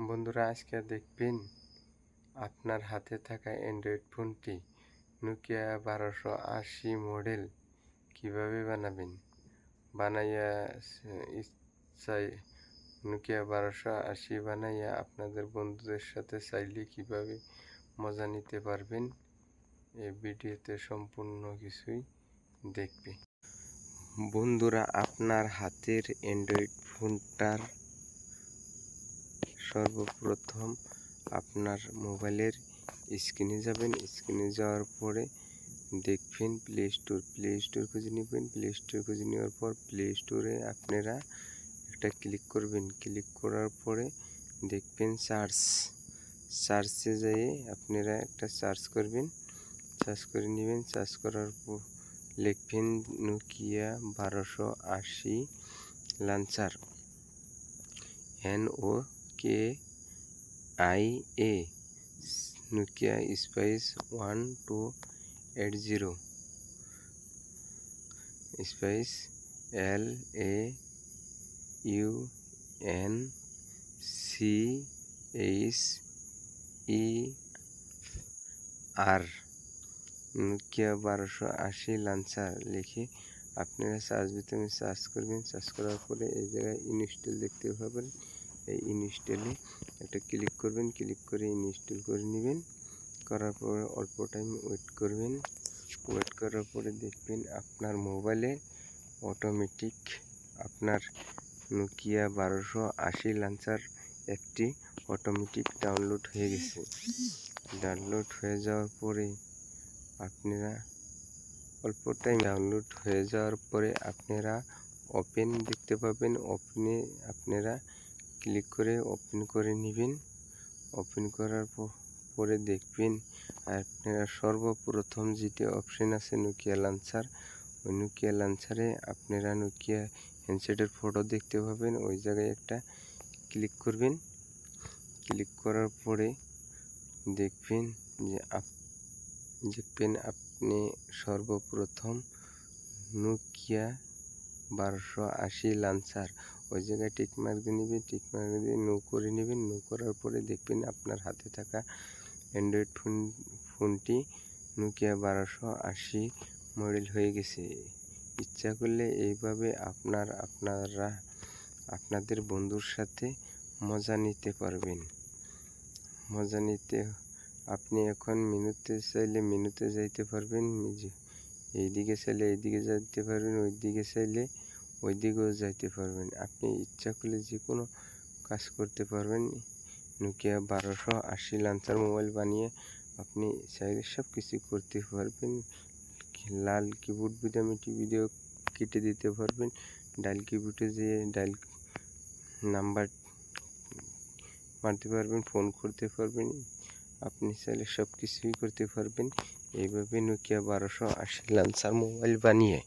বন্ধুরা, আজকে দেখবেন আপনার হাতে থাকা অ্যান্ড্রয়েড ফোনটি নোকিয়া 1280 মডেল কিভাবে বানাবেন। বানাইয়া ইচ্ছায় নোকিয়া 1280 বানাইয়া আপনাদের বন্ধুদের সাথে চাইলে কিভাবে মজা নিতে পারবেন, এই ভিডিওতে সম্পূর্ণ কিছুই দেখবে। বন্ধুরা, আপনার হাতের অ্যান্ড্রয়েড ফোনটার সর্বপ্রথম আপনার মোবাইলের স্ক্রিনে যাবেন। স্ক্রিনে যাওয়ার পরে দেখবেন প্লে স্টোর খুঁজে নেবেন। প্লে স্টোর খুঁজে নেওয়ার পর প্লে স্টোরে আপনারা একটা ক্লিক করবেন। ক্লিক করার পরে দেখবেন সার্চে যেয়ে আপনারা একটা সার্চ করবেন। সার্চ করে নেবেন। সার্চ করার পর লিখবেন Nokia 1280 launcher, NOKIA Nokia space 1280 space LAUNCHER Nokia 1280 launcher লিখে আপনারা সার্চ ভিতরে সার্চ করবেন। সার্চ করার পরে এই জায়গায় ইনস্টল দেখতে পাবেন। এই ইনস্টলে একটা ক্লিক করবেন। ক্লিক করে ইনস্টল করে নেবেন। করার পরে অল্প টাইম ওয়েট করবেন। ওয়েট করার পরে দেখবেন আপনার মোবাইলে অটোমেটিক আপনার নোকিয়া 1280 লঞ্চার একটি অটোমেটিক ডাউনলোড হয়ে গেছে। ডাউনলোড হয়ে যাওয়ার পরে আপনারা অল্প টাইম ডাউনলোড হয়ে যাওয়ার পরে আপনারা ওপেন দেখতে পাবেন। ওপেনে আপনারা ক্লিক করে ওপেন করে নেবেন। ওপেন করার পরে দেখবেন আপনারা সর্বপ্রথম যেটি অপশন আছে নোকিয়া লঞ্চার, ওই নোকিয়া লঞ্চারে আপনারা নোকিয়া হ্যান্ডসেটের ফটো দেখতে পাবেন। ওই জায়গায় একটা ক্লিক করবেন। ক্লিক করার পরে দেখবেন আপনি সর্বপ্রথম নোকিয়া 1280 লঞ্চার ওই জায়গায় টিকমার্ক দিয়ে নেবেন। টিকমার্ক দিয়ে নো করে নেবেন। নো করার পরে দেখবেন আপনার হাতে থাকা অ্যান্ড্রয়েড ফোনটি নোকিয়া 1280 মডেল হয়ে গেছে। ইচ্ছা করলে এইভাবে আপনাদের বন্ধুর সাথে মজা নিতে পারবেন। মজা নিতে আপনি এখন মেনুতে চাইলে মেনুতে যাইতে পারবেন, এইদিকে চাইলে এইদিকে যাইতে পারবেন, ওইদিকে চাইলে ওইদিকেও যাইতে পারবেন। আপনি ইচ্ছা করলে যে কোনো কাজ করতে পারবেন। নোকিয়া 1280 লঞ্চার মোবাইল বানিয়ে আপনি চাইলে সব কিছু করতে পারবেন। লাল কিবোর্ড ভিডিও কেটে দিতে পারবেন। ডায়াল কিবোর্ডে যেয়ে ডায়াল নাম্বার মারতে পারবেন, ফোন করতে পারবেন। আপনি চাইলে সব কিছুই করতে পারবেন এইভাবে নোকিয়া 1280 লঞ্চার মোবাইল বানিয়ে।